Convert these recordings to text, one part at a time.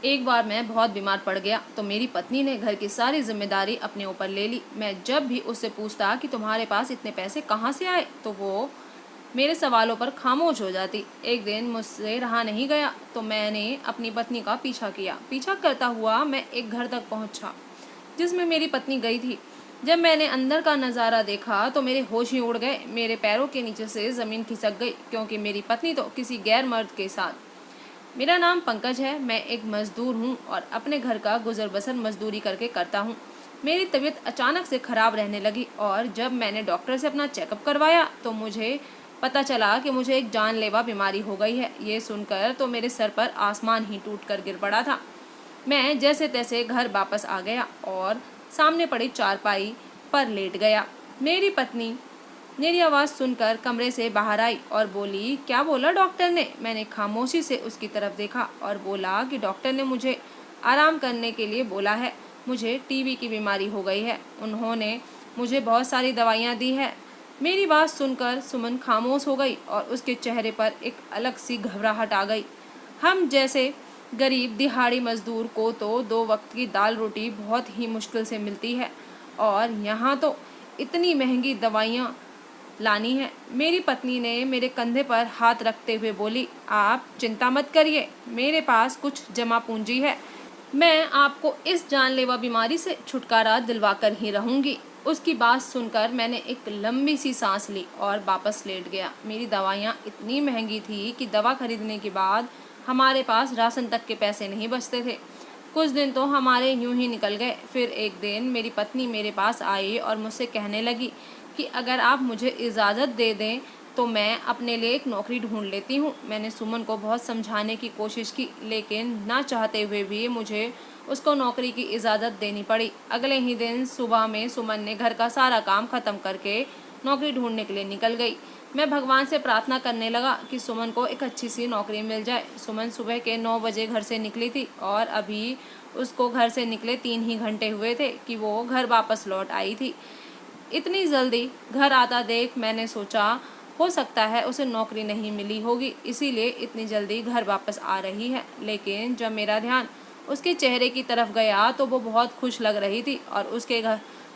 एक बार मैं बहुत बीमार पड़ गया तो मेरी पत्नी ने घर की सारी जिम्मेदारी अपने ऊपर ले ली। मैं जब भी उससे पूछता कि तुम्हारे पास इतने पैसे कहाँ से आए तो वो मेरे सवालों पर खामोश हो जाती। एक दिन मुझसे रहा नहीं गया तो मैंने अपनी पत्नी का पीछा किया। पीछा करता हुआ मैं एक घर तक पहुंचा जिसमें मेरी पत्नी गई थी। जब मैंने अंदर का नज़ारा देखा तो मेरे होश ही उड़ गए। मेरे पैरों के नीचे से ज़मीन खिसक गई क्योंकि मेरी पत्नी तो किसी गैर मर्द के साथ। मेरा नाम पंकज है। मैं एक मजदूर हूँ और अपने घर का गुजर बसर मजदूरी करके करता हूँ। मेरी तबीयत अचानक से खराब रहने लगी और जब मैंने डॉक्टर से अपना चेकअप करवाया तो मुझे पता चला कि मुझे एक जानलेवा बीमारी हो गई है। ये सुनकर तो मेरे सर पर आसमान ही टूट कर गिर पड़ा था। मैं जैसे तैसे घर वापस आ गया और सामने पड़ी चारपाई पर लेट गया। मेरी पत्नी मेरी आवाज़ सुनकर कमरे से बाहर आई और बोली, क्या बोला डॉक्टर ने? मैंने खामोशी से उसकी तरफ देखा और बोला कि डॉक्टर ने मुझे आराम करने के लिए बोला है। मुझे टीबी की बीमारी हो गई है। उन्होंने मुझे बहुत सारी दवाइयाँ दी है। मेरी बात सुनकर सुमन खामोश हो गई और उसके चेहरे पर एक अलग सी घबराहट आ गई। हम जैसे गरीब दिहाड़ी मजदूर को तो 2 वक्त की दाल रोटी बहुत ही मुश्किल से मिलती है और यहाँ तो इतनी महंगी दवाइयाँ लानी है। मेरी पत्नी ने मेरे कंधे पर हाथ रखते हुए बोली, आप चिंता मत करिए, मेरे पास कुछ जमा पूंजी है। मैं आपको इस जानलेवा बीमारी से छुटकारा दिलवा कर ही रहूंगी। उसकी बात सुनकर मैंने एक लंबी सी सांस ली और वापस लेट गया। मेरी दवाइयाँ इतनी महंगी थी कि दवा खरीदने के बाद हमारे पास राशन तक के पैसे नहीं बचते थे। कुछ दिन तो हमारे यूं ही निकल गए। फिर एक दिन मेरी पत्नी मेरे पास आई और मुझसे कहने लगी कि अगर आप मुझे इजाज़त दे दें तो मैं अपने लिए एक नौकरी ढूंढ लेती हूँ। मैंने सुमन को बहुत समझाने की कोशिश की लेकिन ना चाहते हुए भी मुझे उसको नौकरी की इजाज़त देनी पड़ी। अगले ही दिन सुबह में सुमन ने घर का सारा काम ख़त्म करके नौकरी ढूंढने के लिए निकल गई। मैं भगवान से प्रार्थना करने लगा कि सुमन को एक अच्छी सी नौकरी मिल जाए। सुमन सुबह के 9 बजे घर से निकली थी और अभी उसको घर से निकले 3 ही घंटे हुए थे कि वो घर वापस लौट आई थी। इतनी जल्दी घर आता देख मैंने सोचा हो सकता है उसे नौकरी नहीं मिली होगी, इसीलिए इतनी जल्दी घर वापस आ रही है। लेकिन जब मेरा ध्यान उसके चेहरे की तरफ गया तो वो बहुत खुश लग रही थी और उसके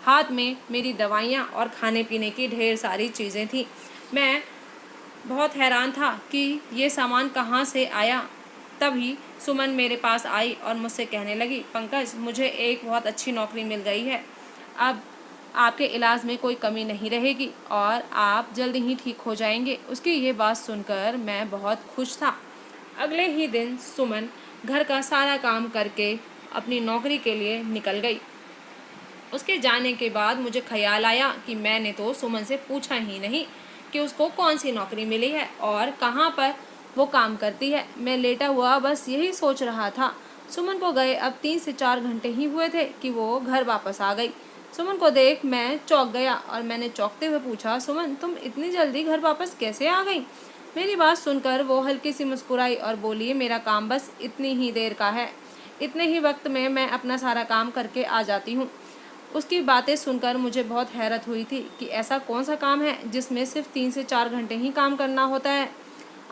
हाथ में मेरी दवाइयाँ और खाने पीने की ढेर सारी चीज़ें थी। मैं बहुत हैरान था कि ये सामान कहाँ से आया। तभी सुमन मेरे पास आई और मुझसे कहने लगी, पंकज मुझे एक बहुत अच्छी नौकरी मिल गई है। अब आपके इलाज में कोई कमी नहीं रहेगी और आप जल्द ही ठीक हो जाएंगे। उसकी ये बात सुनकर मैं बहुत खुश था। अगले ही दिन सुमन घर का सारा काम करके अपनी नौकरी के लिए निकल गई। उसके जाने के बाद मुझे ख्याल आया कि मैंने तो सुमन से पूछा ही नहीं कि उसको कौन सी नौकरी मिली है और कहाँ पर वो काम करती है। मैं लेटा हुआ बस यही सोच रहा था। सुमन को गए अब 3 से 4 घंटे ही हुए थे कि वो घर वापस आ गई। सुमन को देख मैं चौंक गया और मैंने चौंकते हुए पूछा, सुमन तुम इतनी जल्दी घर वापस कैसे आ गई? मेरी बात सुनकर वो हल्की सी मुस्कुराई और बोली, मेरा काम बस इतनी ही देर का है, इतने ही वक्त में मैं अपना सारा काम करके आ जाती हूँ। उसकी बातें सुनकर मुझे बहुत हैरत हुई थी कि ऐसा कौन सा काम है जिसमें सिर्फ 3 से 4 घंटे ही काम करना होता है।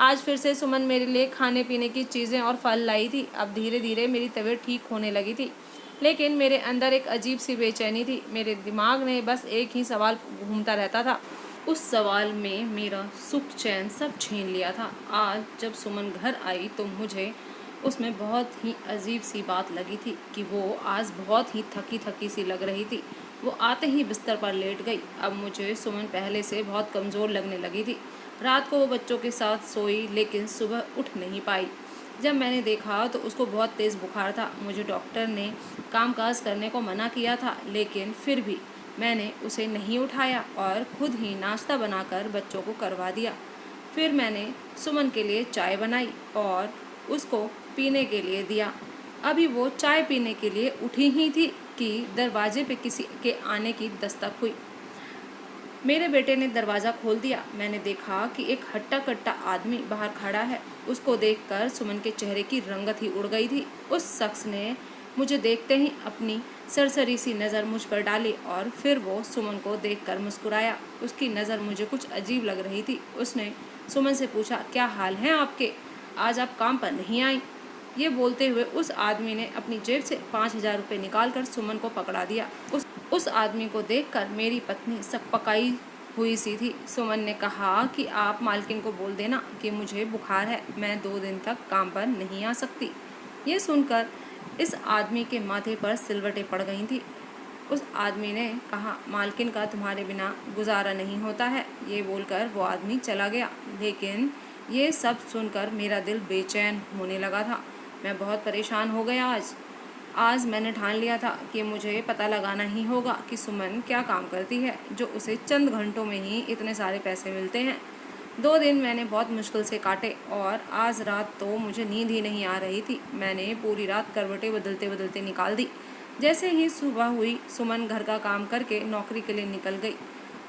आज फिर से सुमन मेरे लिए खाने पीने की चीज़ें और फल लाई थी। अब धीरे धीरे मेरी तबीयत ठीक होने लगी थी लेकिन मेरे अंदर एक अजीब सी बेचैनी थी। मेरे दिमाग में बस एक ही सवाल घूमता रहता था। उस सवाल में मेरा सुख चैन सब छीन लिया था। आज जब सुमन घर आई तो मुझे उसमें बहुत ही अजीब सी बात लगी थी कि वो आज बहुत ही थकी थकी सी लग रही थी। वो आते ही बिस्तर पर लेट गई। अब मुझे सुमन पहले से बहुत कमज़ोर लगने लगी थी। रात को वो बच्चों के साथ सोई लेकिन सुबह उठ नहीं पाई। जब मैंने देखा तो उसको बहुत तेज़ बुखार था। मुझे डॉक्टर ने कामकाज करने को मना किया था लेकिन फिर भी मैंने उसे नहीं उठाया और खुद ही नाश्ता बनाकर बच्चों को करवा दिया। फिर मैंने सुमन के लिए चाय बनाई और उसको पीने के लिए दिया। अभी वो चाय पीने के लिए उठी ही थी कि दरवाजे पे किसी के आने की दस्तक हुई। मेरे बेटे ने दरवाज़ा खोल दिया। मैंने देखा कि एक हट्टा कट्टा आदमी बाहर खड़ा है। उसको देखकर सुमन के चेहरे की रंगत ही उड़ गई थी। उस शख्स ने मुझे देखते ही अपनी सरसरी सी नज़र मुझ पर डाली और फिर वो सुमन को देखकर मुस्कुराया। उसकी नज़र मुझे कुछ अजीब लग रही थी। उसने सुमन से पूछा, क्या हाल है आपके? आज आप काम पर नहीं आई? ये बोलते हुए उस आदमी ने अपनी जेब से 5,000 रुपये निकाल कर सुमन को पकड़ा दिया। उस आदमी को देखकर मेरी पत्नी सकपकाई हुई सी थी। सुमन ने कहा कि आप मालकिन को बोल देना कि मुझे बुखार है, मैं 2 दिन तक काम पर नहीं आ सकती। ये सुनकर इस आदमी के माथे पर सिलवटें पड़ गई थी। उस आदमी ने कहा, मालकिन का तुम्हारे बिना गुजारा नहीं होता है। ये बोलकर वो आदमी चला गया। लेकिन ये सब सुनकर मेरा दिल बेचैन होने लगा था। मैं बहुत परेशान हो गया। आज मैंने ठान लिया था कि मुझे पता लगाना ही होगा कि सुमन क्या काम करती है जो उसे चंद घंटों में ही इतने सारे पैसे मिलते हैं। 2 दिन मैंने बहुत मुश्किल से काटे और आज रात तो मुझे नींद ही नहीं आ रही थी। मैंने पूरी रात करवटें बदलते बदलते निकाल दी। जैसे ही सुबह हुई, सुमन घर का काम करके नौकरी के लिए निकल गई।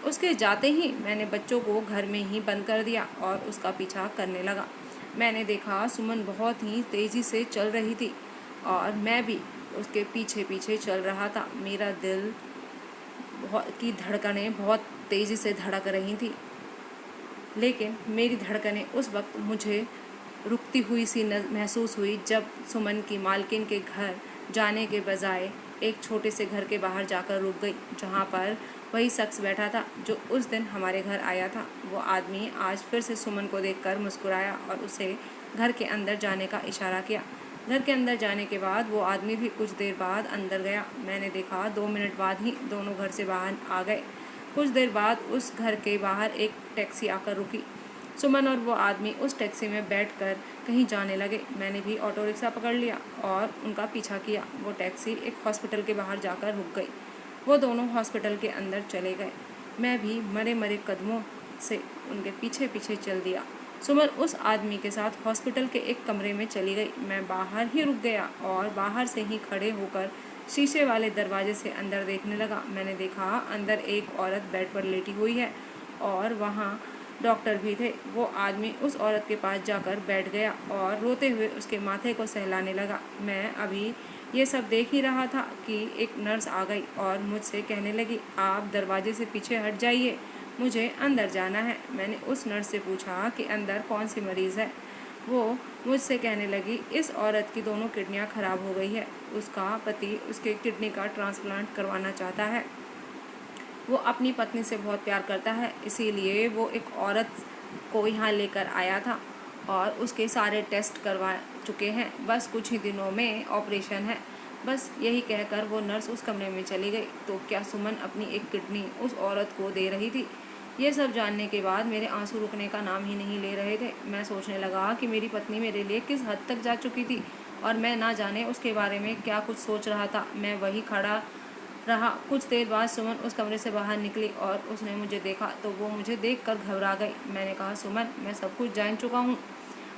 उसके जाते ही मैंने बच्चों को घर में ही बंद कर दिया और उसका पीछा करने लगा। मैंने देखा सुमन बहुत ही तेज़ी से चल रही थी और मैं भी उसके पीछे पीछे चल रहा था। मेरा दिल की धड़कनें बहुत तेज़ी से धड़क रही थी, लेकिन मेरी धड़कनें उस वक्त मुझे रुकती हुई सी महसूस हुई जब सुमन की मालकिन के घर जाने के बजाय एक छोटे से घर के बाहर जाकर रुक गई, जहाँ पर वही शख्स बैठा था जो उस दिन हमारे घर आया था। वो आदमी आज फिर से सुमन को देखकर मुस्कुराया और उसे घर के अंदर जाने का इशारा किया। घर के अंदर जाने के बाद वो आदमी भी कुछ देर बाद अंदर गया। मैंने देखा 2 मिनट बाद ही दोनों घर से बाहर आ गए। कुछ देर बाद उस घर के बाहर एक टैक्सी आकर रुकी। सुमन और वो आदमी उस टैक्सी में बैठकर कहीं जाने लगे। मैंने भी ऑटो रिक्शा पकड़ लिया और उनका पीछा किया। वो टैक्सी एक हॉस्पिटल के बाहर जाकर रुक गई। वो दोनों हॉस्पिटल के अंदर चले गए। मैं भी मरे मरे कदमों से उनके पीछे पीछे चल दिया। सुमन उस आदमी के साथ हॉस्पिटल के एक कमरे में चली गई। मैं बाहर ही रुक गया और बाहर से ही खड़े होकर शीशे वाले दरवाजे से अंदर देखने लगा। मैंने देखा अंदर एक औरत बेड पर लेटी हुई है और वहाँ डॉक्टर भी थे। वो आदमी उस औरत के पास जाकर बैठ गया और रोते हुए उसके माथे को सहलाने लगा। मैं अभी ये सब देख ही रहा था कि एक नर्स आ गई और मुझसे कहने लगी, आप दरवाजे से पीछे हट जाइए, मुझे अंदर जाना है। मैंने उस नर्स से पूछा कि अंदर कौन सी मरीज़ है। वो मुझसे कहने लगी, इस औरत की दोनों किडनियाँ खराब हो गई है, उसका पति उसके किडनी का ट्रांसप्लांट करवाना चाहता है। वो अपनी पत्नी से बहुत प्यार करता है, इसीलिए वो एक औरत को यहाँ लेकर आया था और उसके सारे टेस्ट करवा चुके हैं। बस कुछ ही दिनों में ऑपरेशन है। बस यही कहकर वो नर्स उस कमरे में चली गई। तो क्या सुमन अपनी एक किडनी उस औरत को दे रही थी? ये सब जानने के बाद मेरे आंसू रुकने का नाम ही नहीं ले रहे थे। मैं सोचने लगा कि मेरी पत्नी मेरे लिए किस हद तक जा चुकी थी और मैं ना जाने उसके बारे में क्या कुछ सोच रहा था। मैं वही खड़ा रहा। कुछ देर बाद सुमन उस कमरे से बाहर निकली और उसने मुझे देखा तो वो मुझे देखकर घबरा गई। मैंने कहा, सुमन, मैं सब कुछ जान चुका हूँ।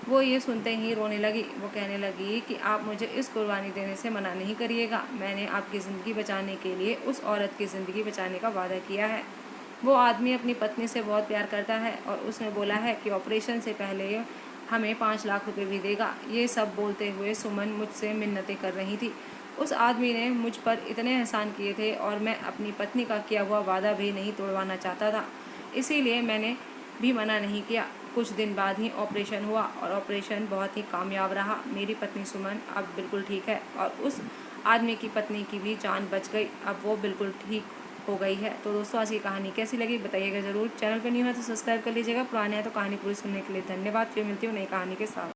वो ये सुनते ही रोने लगी। वो कहने लगी कि आप मुझे इस कुर्बानी देने से मना नहीं करिएगा। मैंने आपकी ज़िंदगी बचाने के लिए उस औरत की ज़िंदगी बचाने का वादा किया है। वो आदमी अपनी पत्नी से बहुत प्यार करता है और उसने बोला है कि ऑपरेशन से पहले हमें 5 लाख रुपए भी देगा। ये सब बोलते हुए सुमन मुझसे मिन्नतें कर रही थी। उस आदमी ने मुझ पर इतने एहसान किए थे और मैं अपनी पत्नी का किया हुआ वादा भी नहीं तोड़वाना चाहता था, इसीलिए मैंने भी मना नहीं किया। कुछ दिन बाद ही ऑपरेशन हुआ और ऑपरेशन बहुत ही कामयाब रहा। मेरी पत्नी सुमन अब बिल्कुल ठीक है और उस आदमी की पत्नी की भी जान बच गई। अब वो बिल्कुल ठीक हो गई है। तो दोस्तों, आज की कहानी कैसी लगी बताइएगा ज़रूर। चैनल पर न्यू है तो सब्सक्राइब कर लीजिएगा। पुराने हैं तो कहानी पूरी सुनने के लिए धन्यवाद। फिर मिलती हूँ नई कहानी के साथ।